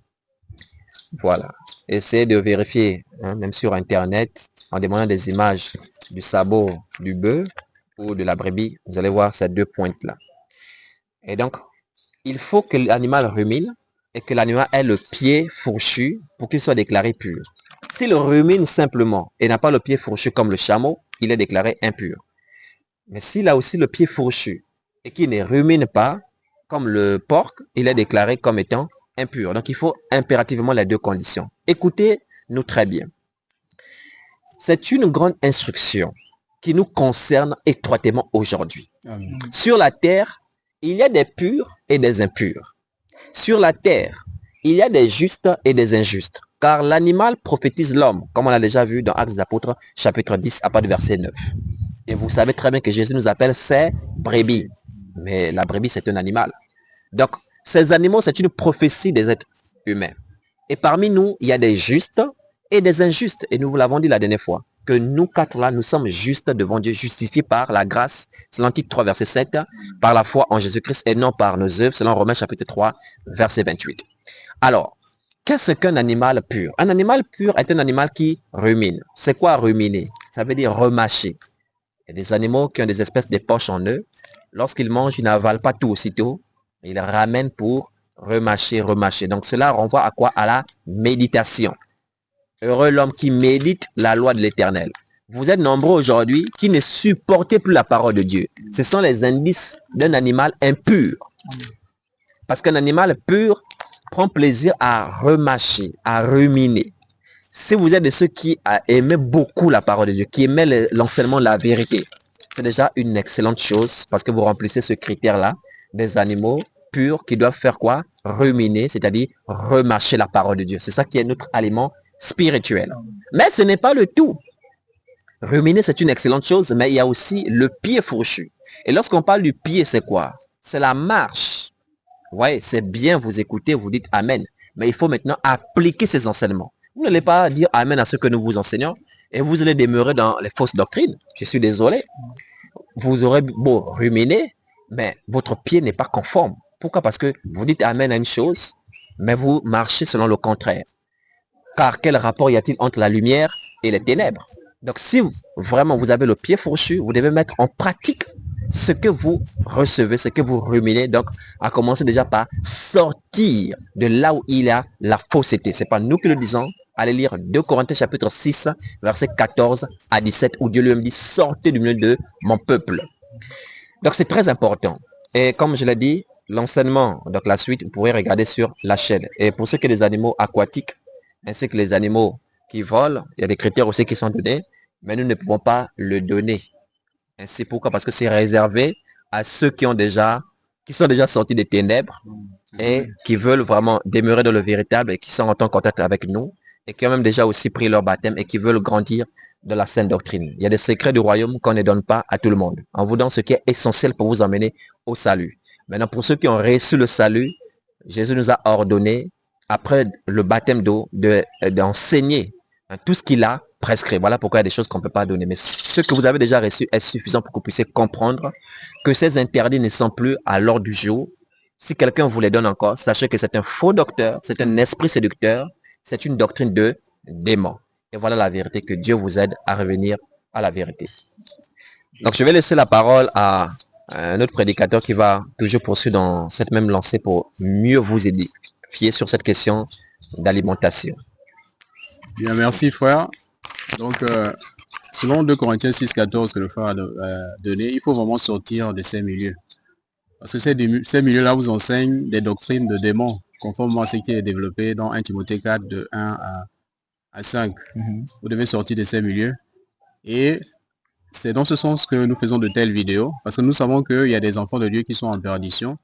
Voilà. Essayez de vérifier, même sur Internet, en demandant des images du sabot du bœuf ou de la brebis. Vous allez voir ces deux pointes-là. Et donc, il faut que l'animal rumine et que l'animal ait le pied fourchu pour qu'il soit déclaré pur. S'il rumine simplement et n'a pas le pied fourchu comme le chameau, il est déclaré impur. Mais s'il a aussi le pied fourchu et qu'il ne rumine pas, comme le porc, il est déclaré comme étant impur. Donc il faut impérativement les deux conditions. Écoutez-nous très bien. C'est une grande instruction qui nous concerne étroitement aujourd'hui. Sur la terre, il y a des purs et des impurs. Sur la terre, il y a des justes et des injustes. Car l'animal prophétise l'homme, comme on l'a déjà vu dans Actes des Apôtres, chapitre 10, à partir du verset 9. Et vous savez très bien que Jésus nous appelle ses brebis. Mais la brebis, c'est un animal. Donc, ces animaux, c'est une prophétie des êtres humains. Et parmi nous, il y a des justes et des injustes. Et nous vous l'avons dit la dernière fois, que nous quatre là, nous sommes justes devant Dieu, justifiés par la grâce, selon Tite 3, verset 7, par la foi en Jésus-Christ et non par nos œuvres, selon Romains chapitre 3, verset 28. Alors, qu'est-ce qu'un animal pur? Un animal pur est un animal qui rumine. C'est quoi ruminer? Ça veut dire remâcher. Il y a des animaux qui ont des espèces de poches en eux. Lorsqu'ils mangent, ils n'avalent pas tout aussitôt. Ils ramènent pour remâcher, remâcher. Donc cela renvoie à quoi? À la méditation. Heureux l'homme qui médite la loi de l'Éternel. Vous êtes nombreux aujourd'hui qui ne supportez plus la parole de Dieu. Ce sont les indices d'un animal impur. Parce qu'un animal pur prend plaisir à remâcher, à ruminer. Si vous êtes de ceux qui aimaient beaucoup la parole de Dieu, qui aimaient l'enseignement de la vérité, c'est déjà une excellente chose parce que vous remplissez ce critère-là des animaux purs qui doivent faire quoi? Ruminer, c'est-à-dire remâcher la parole de Dieu. C'est ça qui est notre aliment spirituel. Mais ce n'est pas le tout. Ruminer, c'est une excellente chose, mais il y a aussi le pied fourchu. Et lorsqu'on parle du pied, c'est quoi? C'est la marche. Ouais, c'est bien vous écouter, vous dites Amen. Mais il faut maintenant appliquer ces enseignements. Vous n'allez pas dire Amen à ce que nous vous enseignons et vous allez demeurer dans les fausses doctrines. Je suis désolé. Vous aurez beau ruminer, mais votre pied n'est pas conforme. Pourquoi? Parce que vous dites Amen à une chose, mais vous marchez selon le contraire. Car quel rapport y a-t-il entre la lumière et les ténèbres? Donc si vraiment vous avez le pied fourchu, vous devez mettre en pratique ce que vous recevez, ce que vous ruminez. Donc à commencer déjà par sortir de là où il y a la fausseté. Ce n'est pas nous qui le disons. Allez lire 2 Corinthiens chapitre 6, verset 14 à 17, où Dieu lui-même dit, sortez du milieu de mon peuple. Donc c'est très important. Et comme je l'ai dit, l'enseignement, donc la suite, vous pourrez regarder sur la chaîne. Et pour ce qui est des animaux aquatiques, ainsi que les animaux qui volent, il y a des critères aussi qui sont donnés, mais nous ne pouvons pas le donner. Ainsi, pourquoi? Parce que c'est réservé à ceux qui sont déjà sortis des ténèbres et qui veulent vraiment demeurer dans le véritable et qui sont en contact avec nous et qui ont même déjà aussi pris leur baptême et qui veulent grandir dans la saine doctrine. Il y a des secrets du royaume qu'on ne donne pas à tout le monde. On vous donne ce qui est essentiel pour vous emmener au salut. Maintenant, pour ceux qui ont reçu le salut, Jésus nous a ordonné, après le baptême d'eau, d'enseigner tout ce qu'il a prescrit. Voilà pourquoi il y a des choses qu'on ne peut pas donner. Mais ce que vous avez déjà reçu est suffisant pour que vous puissiez comprendre que ces interdits ne sont plus à l'ordre du jour. Si quelqu'un vous les donne encore, sachez que c'est un faux docteur, c'est un esprit séducteur, c'est une doctrine de démon. Et voilà la vérité, que Dieu vous aide à revenir à la vérité. Donc je vais laisser la parole à un autre prédicateur qui va toujours poursuivre dans cette même lancée pour mieux vous édifier sur cette question d'alimentation. Bien, merci frère. Donc, selon 2 Corinthiens 6, 14 que le frère a donné, il faut vraiment sortir de ces milieux. Parce que ces milieux-là vous enseignent des doctrines de démons, conformément à ce qui est développé dans 1 Timothée 4, de 1 à 5. Vous devez sortir de ces milieux. Et c'est dans ce sens que nous faisons de telles vidéos, parce que nous savons qu'il y a des enfants de Dieu qui sont en perdition,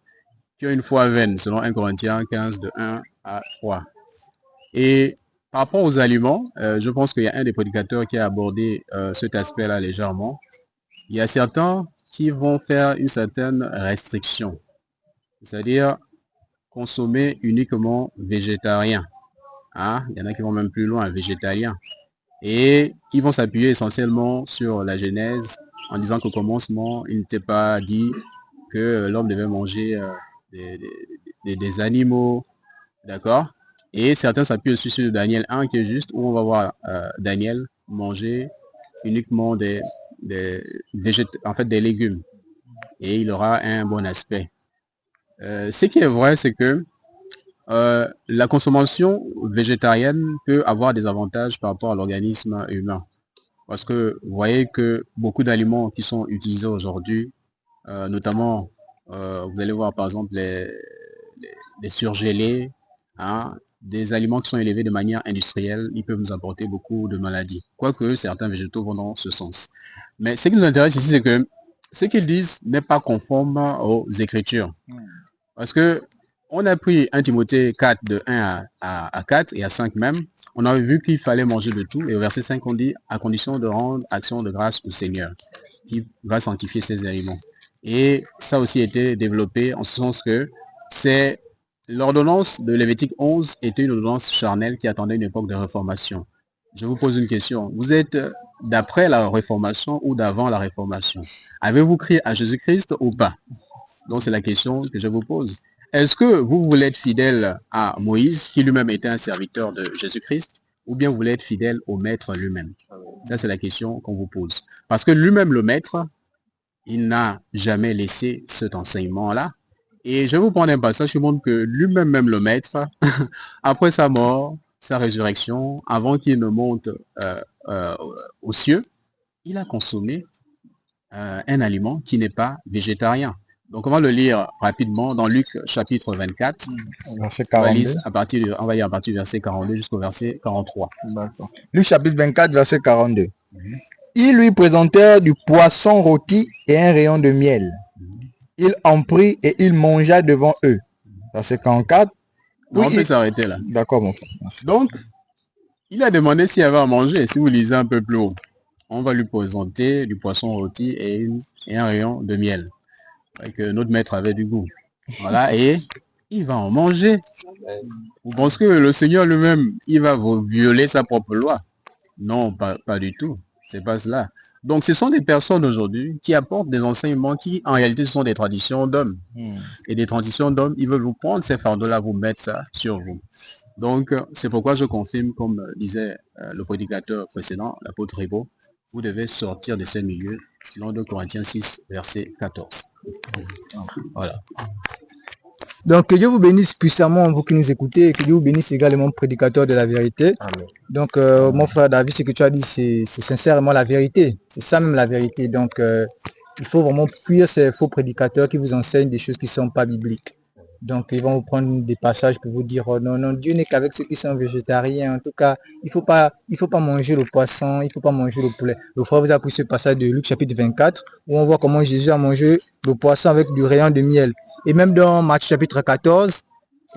qui ont une foi vaine, selon 1 Corinthiens 15, de 1 à 3. Et par rapport aux aliments, je pense qu'il y a un des prédicateurs qui a abordé cet aspect-là légèrement. Il y a certains qui vont faire une certaine restriction, c'est-à-dire consommer uniquement végétarien. Hein? Il y en a qui vont même plus loin, végétalien. Et ils vont s'appuyer essentiellement sur la Genèse en disant qu'au commencement, il n'était pas dit que l'homme devait manger des animaux, d'accord? Et certains s'appuient aussi sur Daniel 1 qui est juste, où on va voir Daniel manger uniquement des légumes. Et il aura un bon aspect. Ce qui est vrai, c'est que la consommation végétarienne peut avoir des avantages par rapport à l'organisme humain. Parce que vous voyez que beaucoup d'aliments qui sont utilisés aujourd'hui, notamment, vous allez voir par exemple les surgelés, hein, des aliments qui sont élevés de manière industrielle, ils peuvent nous apporter beaucoup de maladies. Quoique certains végétaux vont dans ce sens. Mais ce qui nous intéresse ici, c'est que ce qu'ils disent n'est pas conforme aux Écritures. Parce que on a pris 1 Timothée 4 de 1 à 4 et à 5 même. On a vu qu'il fallait manger de tout. Et au verset 5, on dit à condition de rendre action de grâce au Seigneur, qui va sanctifier ses aliments. Et ça aussi a été développé en ce sens que c'est l'ordonnance de Lévitique 11 était une ordonnance charnelle qui attendait une époque de réformation. Je vous pose une question. Vous êtes d'après la réformation ou d'avant la réformation? Avez-vous crié à Jésus-Christ ou pas? Donc c'est la question que je vous pose. Est-ce que vous voulez être fidèle à Moïse, qui lui-même était un serviteur de Jésus-Christ, ou bien vous voulez être fidèle au maître lui-même? Ça, c'est la question qu'on vous pose. Parce que lui-même, le maître, il n'a jamais laissé cet enseignement-là. Et je vais vous prendre un passage qui montre que lui-même, même le maître, après sa mort, sa résurrection, avant qu'il ne monte aux cieux, il a consommé un aliment qui n'est pas végétarien. Donc on va le lire rapidement dans Luc chapitre 24. Verset On va 42. lire à partir du verset 42 jusqu'au verset 43. D'accord. Luc chapitre 24, verset 42. Ils lui présentèrent du poisson rôti et un rayon de miel. Il en prit et il mangea devant eux. Verset 44. On Oui, peut s'arrêter là. D'accord, mon frère. Merci. Donc, il a demandé s'il y avait à manger. Si vous lisez un peu plus haut, on va lui présenter du poisson rôti et un rayon de miel. Que notre maître avait du goût. Voilà, et il va en manger. Vous pensez que le Seigneur lui-même, il va vous violer sa propre loi? Non, pas du tout. C'est pas cela. Donc, ce sont des personnes aujourd'hui qui apportent des enseignements qui, en réalité, sont des traditions d'hommes. Et des traditions d'hommes, ils veulent vous prendre ces fardeaux-là, vous mettre ça sur vous. Donc, c'est pourquoi je confirme, comme disait le prédicateur précédent, l'apôtre Ribaud, vous devez sortir de ces milieux, selon 2 Corinthiens 6, verset 14. Voilà. Donc, que Dieu vous bénisse puissamment, vous qui nous écoutez, et que Dieu vous bénisse également, prédicateur de la vérité. Amen. Donc, mon frère David, ce que tu as dit, c'est sincèrement la vérité. C'est ça même la vérité. Donc, il faut vraiment fuir ces faux prédicateurs qui vous enseignent des choses qui ne sont pas bibliques. Donc, ils vont vous prendre des passages pour vous dire, oh, non, non, Dieu n'est qu'avec ceux qui sont végétariens. En tout cas, il faut pas manger le poisson, il ne faut pas manger le poulet. Le frère vous a pris ce passage de Luc chapitre 24, où on voit comment Jésus a mangé le poisson avec du rayon de miel. Et même dans Matthieu chapitre 14,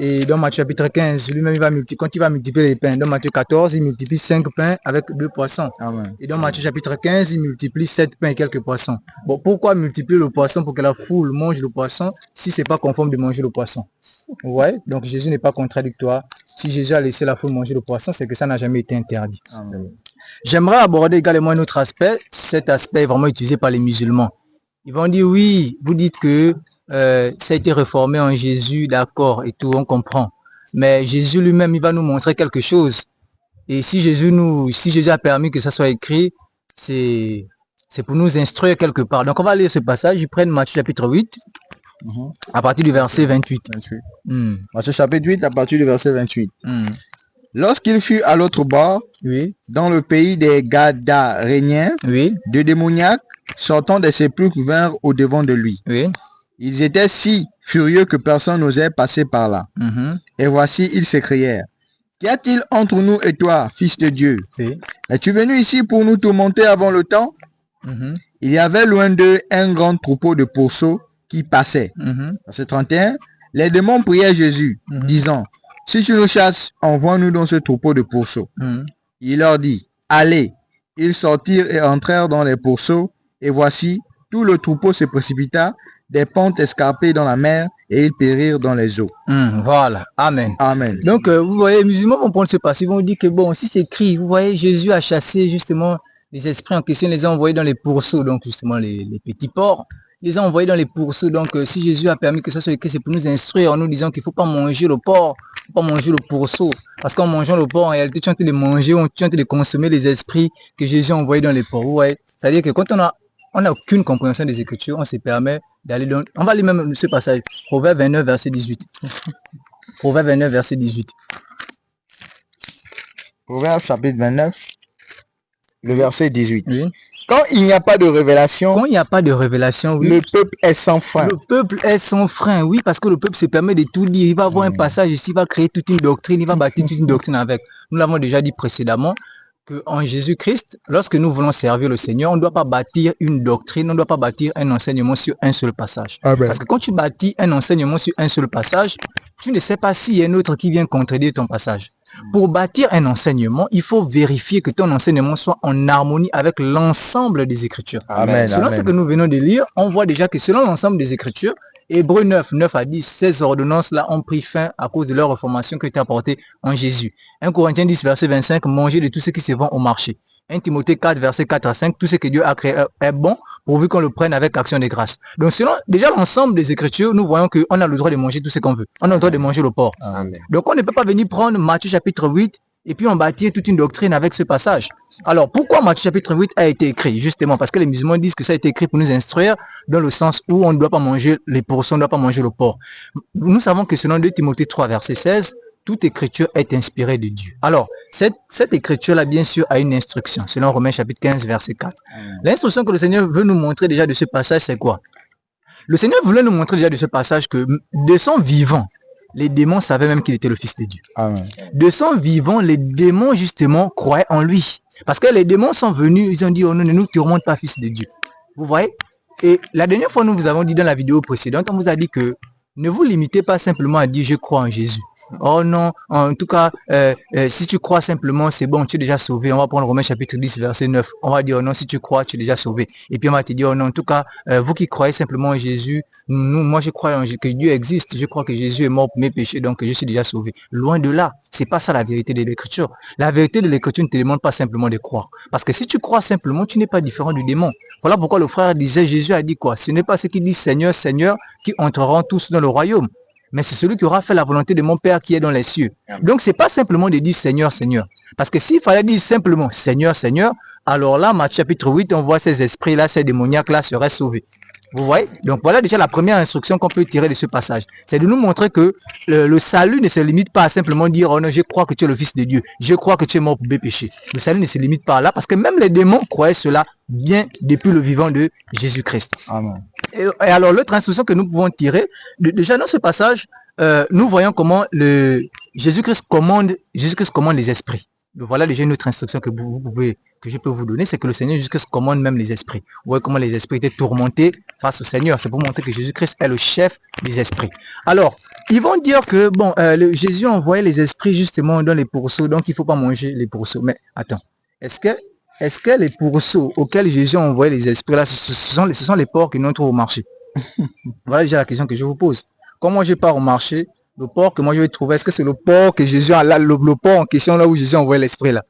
et dans Matthieu chapitre 15, lui-même, quand il va multiplier les pains, dans Matthieu 14, il multiplie 5 pains avec 2 poissons. Amen. Et dans Matthieu chapitre 15, il multiplie 7 pains et quelques poissons. Bon, pourquoi multiplier le poisson pour que la foule mange le poisson si ce n'est pas conforme de manger le poisson? Ouais, donc Jésus n'est pas contradictoire. Si Jésus a laissé la foule manger le poisson, c'est que ça n'a jamais été interdit. J'aimerais aborder également un autre aspect. Cet aspect est vraiment utilisé par les musulmans. Ils vont dire, oui, vous dites que ça a été réformé en Jésus, d'accord, et tout, on comprend. Mais Jésus lui-même, il va nous montrer quelque chose. Et si Jésus a permis que ça soit écrit, c'est pour nous instruire quelque part. Donc on va lire ce passage, ils prennent Matthieu chapitre 8, à partir du verset 28. Matthieu chapitre 8, à partir du verset 28. Lorsqu'il fut à l'autre bord, Oui, dans le pays des Gadaréniens, oui, deux démoniaques sortant des sépulcres vinrent au devant de lui. oui. Ils étaient si furieux que personne n'osait passer par là. Et voici, ils s'écrièrent, qu'y a-t-il entre nous et toi, fils de Dieu? Oui. Es-tu venu ici pour nous tourmenter avant le temps? Il y avait loin d'eux un grand troupeau de pourceaux qui passait. Verset 31, les démons priaient Jésus, disant, si tu nous chasses, envoie-nous dans ce troupeau de pourceaux. Il leur dit, allez. Ils sortirent et entrèrent dans les pourceaux, et voici, tout le troupeau se précipita des pentes escarpées dans la mer, et ils périrent dans les eaux. Voilà, amen. Amen. Donc, vous voyez, les musulmans vont prendre ce passage, ils vont dire que bon, si c'est écrit, vous voyez, Jésus a chassé justement les esprits en question, les a envoyés dans les pourceaux, donc justement les petits porcs, les a envoyés dans les pourceaux. Donc, si Jésus a permis que ça soit écrit, c'est pour nous instruire en nous disant qu'il ne faut pas manger le porc, il ne faut pas manger le pourceau. Parce qu'en mangeant le porc, en réalité, tu es en train de manger, tu es en train de consommer les esprits que Jésus a envoyés dans les porcs. Vous voyez, c'est-à-dire que quand on n'a aucune compréhension des Écritures, on se permet d'aller dans... On va lire même ce passage, Proverbe 29, verset 18. Proverbe 29, verset 18. Proverbe chapitre 29, le verset 18. Oui. Quand il n'y a pas de révélation, Quand il n'y a pas de révélation, oui. le peuple est sans frein. Le peuple est sans frein, oui, parce que le peuple se permet de tout dire. Il va avoir un passage ici, il va créer toute une doctrine, il va bâtir toute une doctrine avec. Nous l'avons déjà dit précédemment, qu'en Jésus-Christ, lorsque nous voulons servir le Seigneur, on ne doit pas bâtir une doctrine, on ne doit pas bâtir un enseignement sur un seul passage. Amen. Parce que quand tu bâtis un enseignement sur un seul passage, tu ne sais pas s'il y a un autre qui vient contredire ton passage. Pour bâtir un enseignement, il faut vérifier que ton enseignement soit en harmonie avec l'ensemble des Écritures. Amen. Selon Amen. ce que nous venons de lire, on voit déjà que selon l'ensemble des Écritures, Hébreux 9, 9 à 10, ces ordonnances-là ont pris fin à cause de leur reformation qui a été apportée en Jésus. 1 Corinthiens 10, verset 25, mangez de tout ce qui se vend au marché. 1 Timothée 4, verset 4 à 5, tout ce que Dieu a créé est bon, pourvu qu'on le prenne avec action de grâce. Donc selon déjà l'ensemble des Écritures, nous voyons qu'on a le droit de manger tout ce qu'on veut. On a le droit de manger le porc. Amen. Donc on ne peut pas venir prendre Matthieu chapitre 8 et puis on bâtit toute une doctrine avec ce passage. Alors pourquoi Matthieu chapitre 8 a été écrit? Justement parce que les musulmans disent que ça a été écrit pour nous instruire dans le sens où on ne doit pas manger les pourceaux, on ne doit pas manger le porc. Nous savons que selon 2 Timothée 3 verset 16, toute écriture est inspirée de Dieu. Alors, cette écriture-là, bien sûr, a une instruction, selon Romains chapitre 15 verset 4. L'instruction que le Seigneur veut nous montrer déjà de ce passage, c'est quoi? Le Seigneur voulait nous montrer déjà de ce passage que de son vivant, les démons savaient même qu'il était le Fils de Dieu. Amen. De son vivant, les démons, justement, croyaient en lui. Parce que les démons sont venus, ils ont dit, oh non, ne nous tourmente pas, Fils de Dieu. Vous voyez? Et la dernière fois, nous vous avons dit dans la vidéo précédente, on vous a dit que ne vous limitez pas simplement à dire, je crois en Jésus. Oh non, en tout cas, si tu crois simplement, c'est bon, tu es déjà sauvé. On va prendre Romains chapitre 10, verset 9. On va dire, oh non, si tu crois, tu es déjà sauvé. Et puis on va te dire, oh non, en tout cas, vous qui croyez simplement en Jésus, moi je crois que Dieu existe, je crois que Jésus est mort pour mes péchés, donc je suis déjà sauvé. Loin de là, c'est pas ça la vérité de l'Écriture. La vérité de l'Écriture ne te demande pas simplement de croire. Parce que si tu crois simplement, tu n'es pas différent du démon. Voilà pourquoi le frère disait, Jésus a dit quoi? Ce n'est pas ceux qui disent Seigneur, Seigneur, qui entreront tous dans le royaume. Mais c'est celui qui aura fait la volonté de mon Père qui est dans les cieux. Donc, c'est pas simplement de dire Seigneur, Seigneur. Parce que s'il fallait dire simplement Seigneur, Seigneur, alors là, Matthieu chapitre 8, on voit ces esprits-là, ces démoniaques-là seraient sauvés. Vous voyez? Donc, voilà déjà la première instruction qu'on peut tirer de ce passage. C'est de nous montrer que le salut ne se limite pas à simplement dire, oh non, je crois que tu es le Fils de Dieu. Je crois que tu es mort pour mes péchés. Le salut ne se limite pas là, parce que même les démons croyaient cela bien depuis le vivant de Jésus-Christ. Amen. Et alors, l'autre instruction que nous pouvons tirer, déjà dans ce passage, nous voyons comment Jésus-Christ commande les esprits. Voilà déjà une autre instruction que je peux vous donner, c'est que le Seigneur Jésus-Christ commande même les esprits. Vous voyez comment les esprits étaient tourmentés face au Seigneur. C'est pour montrer que Jésus-Christ est le chef des esprits. Alors, ils vont dire que, bon, Jésus a envoyé les esprits justement dans les pourceaux, donc il ne faut pas manger les pourceaux. Mais attends, est-ce que les pourceaux auxquels Jésus a envoyé les esprits, là, ce sont les porcs que nous trouvons au marché? Voilà déjà la question que je vous pose. Quand moi je pars au marché, le porc que moi je vais trouver, est-ce que c'est le porc que Jésus a là, le porc en question là où Jésus a envoyé l'esprit là?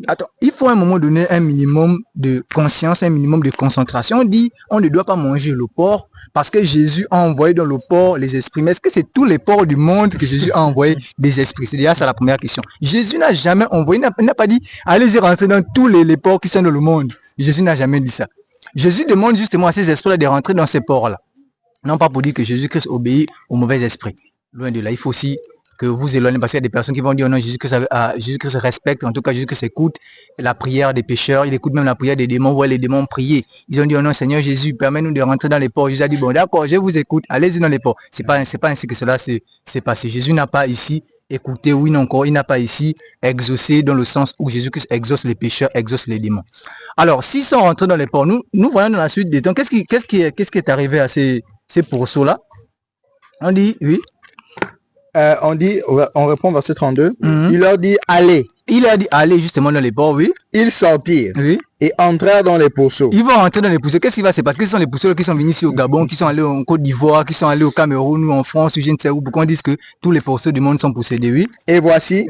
Attends, il faut à un moment donné un minimum de conscience, un minimum de concentration. On dit, on ne doit pas manger le porc parce que Jésus a envoyé dans le porc les esprits. Mais est-ce que c'est tous les porcs du monde que Jésus a envoyé des esprits? C'est déjà ça la première question. Jésus n'a jamais envoyé, il n'a pas dit, allez-y rentrer dans tous les porcs qui sont dans le monde. Jésus n'a jamais dit ça. Jésus demande justement à ces esprits-là de rentrer dans ces porcs-là. Non pas pour dire que Jésus-Christ obéit aux mauvais esprits. Loin de là, il faut aussi que vous éloignez, parce qu'il y a des personnes qui vont dire non, Jésus-Christ respecte, en tout cas Jésus-Christ écoute la prière des pécheurs, il écoute même la prière des démons, voit les démons prier. Ils ont dit oh non, Seigneur Jésus, permets-nous de rentrer dans les ports. Jésus a dit bon d'accord, je vous écoute, allez-y dans les ports. C'est pas ainsi que cela s'est passé. Jésus n'a pas ici écouté, oui non encore, il n'a pas ici exaucé dans le sens où Jésus-Christ exauce les pécheurs, exauce les démons. Alors, s'ils sont rentrés dans les ports, nous voyons dans la suite des temps, qu'est-ce qui est arrivé à ces pourceaux-là? On dit, oui. On reprend verset 32. Il leur dit, allez. Il leur dit, allez justement dans les ports, oui. Ils sortirent Oui. et entrèrent dans les pourceaux. Ils vont rentrer dans les pourceaux. Qu'est-ce qui va se passer? Parce que ce sont les pourceaux qui sont venus ici au Gabon, qui sont allés en Côte d'Ivoire, qui sont allés au Cameroun ou en France, ou je ne sais où. Pourquoi on dit que tous les pourceaux du monde sont possédés, oui. Et voici,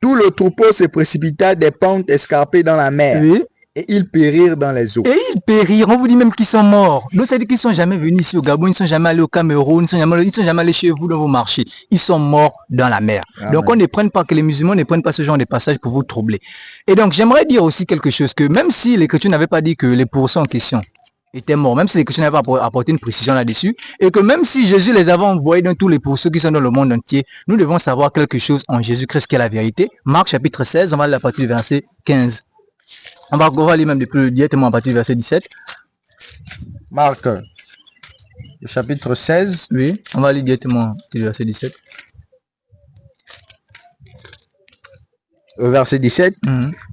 tout le troupeau se précipita des pentes escarpées dans la mer. Oui. Et ils périrent dans les eaux. Et ils périrent, on vous dit même qu'ils sont morts. Donc ça veut dire qu'ils ne sont jamais venus ici au Gabon, ils ne sont jamais allés au Cameroun, ils ne sont jamais allés chez vous dans vos marchés. Ils sont morts dans la mer. Amen. Donc on ne prenne pas, que les musulmans ne prennent pas ce genre de passage pour vous troubler. Et donc j'aimerais dire aussi quelque chose, que même si l'Écriture n'avait pas dit que les pourceaux en question étaient morts, même si l'Écriture n'avait pas apporté une précision là-dessus, et que même si Jésus les avait envoyés dans tous les pourceaux qui sont dans le monde entier, nous devons savoir quelque chose en Jésus-Christ qui est la vérité. Marc chapitre 16, on va aller à partir du verset 15. On va lire même depuis directement à partir du verset 17. Marc, le chapitre 16. Oui, on va lire directement du verset 17. Verset 17.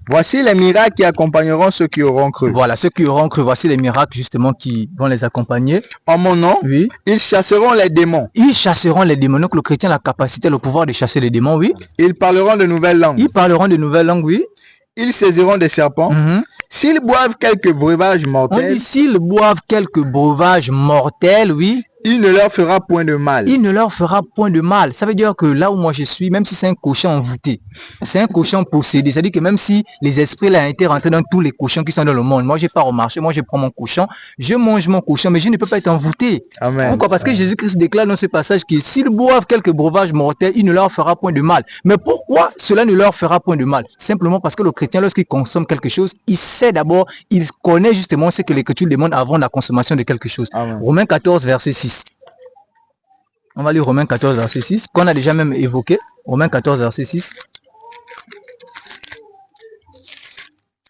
Voici les miracles qui accompagneront ceux qui auront cru. Voilà, ceux qui auront cru, voici les miracles justement qui vont les accompagner. En mon nom, Oui. ils chasseront les démons. Ils chasseront les démons. Donc le chrétien a la capacité, le pouvoir de chasser les démons, oui. Ils parleront de nouvelles langues. Ils parleront de nouvelles langues, oui. Ils saisiront des serpents. S'ils boivent quelques breuvages On mortels, dit s'ils boivent quelques breuvages mortels, oui, il ne leur fera point de mal. il ne leur fera point de mal. Ça veut dire que là où moi je suis, même si c'est un cochon envoûté, c'est un cochon possédé. C'est-à-dire que même si les esprits là ont été rentrés dans tous les cochons qui sont dans le monde, moi je pars au marché, moi je prends mon cochon, je mange mon cochon, mais je ne peux pas être envoûté. Amen. Pourquoi? Parce que Jésus-Christ déclare dans ce passage que s'ils boivent quelques breuvages mortels, il ne leur fera point de mal. Mais pourquoi cela ne leur fera point de mal? Simplement parce que le chrétien, lorsqu'il consomme quelque chose, il sait d'abord, il connaît justement ce que l'Écriture demande avant la consommation de quelque chose. Amen. Romains 14, verset 6. On va lire Romains 14, verset 6, qu'on a déjà même évoqué. Romains 14, verset 6.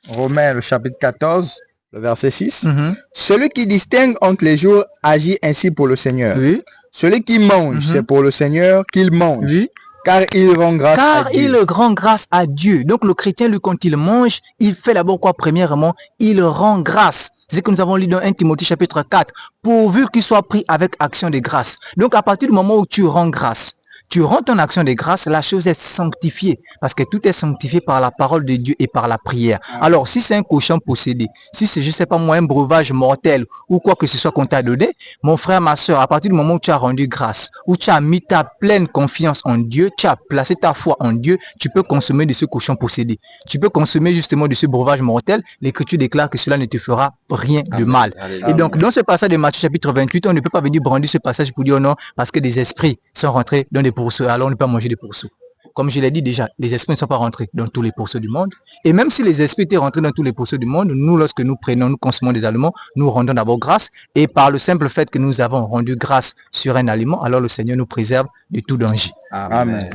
Romains, le chapitre 14, le verset 6. Celui qui distingue entre les jours agit ainsi pour le Seigneur. Oui. Celui qui mange, c'est pour le Seigneur qu'il mange. Oui. Car il rend grâce à Car Dieu. il rend grâce à Dieu. Donc le chrétien, lui, quand il mange, il fait d'abord quoi? Premièrement, il rend grâce. C'est ce que nous avons lu dans 1 Timothée chapitre 4. Pourvu qu'il soit pris avec action de grâce. Donc à partir du moment où tu rends grâce, tu rends ton action de grâce, la chose est sanctifiée. Parce que tout est sanctifié par la parole de Dieu et par la prière. Alors, si c'est un cochon possédé, si c'est, je sais pas moi, un breuvage mortel ou quoi que ce soit qu'on t'a donné, mon frère, ma soeur, à partir du moment où tu as rendu grâce, où tu as mis ta pleine confiance en Dieu, tu as placé ta foi en Dieu, tu peux consommer de ce cochon possédé. Tu peux consommer justement de ce breuvage mortel. L'Écriture déclare que cela ne te fera rien de mal. Alléluia. Et donc, dans ce passage de Matthieu chapitre 28, on ne peut pas venir brandir ce passage pour dire non, parce que des esprits sont rentrés dans des pourceaux, alors on ne peut pas manger des pourceaux. Comme je l'ai dit déjà, les esprits ne sont pas rentrés dans tous les pourceaux du monde. Et même si les esprits étaient rentrés dans tous les pourceaux du monde, nous, lorsque nous prenons, nous consommons des aliments, nous rendons d'abord grâce. Et par le simple fait que nous avons rendu grâce sur un aliment, alors le Seigneur nous préserve de tout danger. Amen.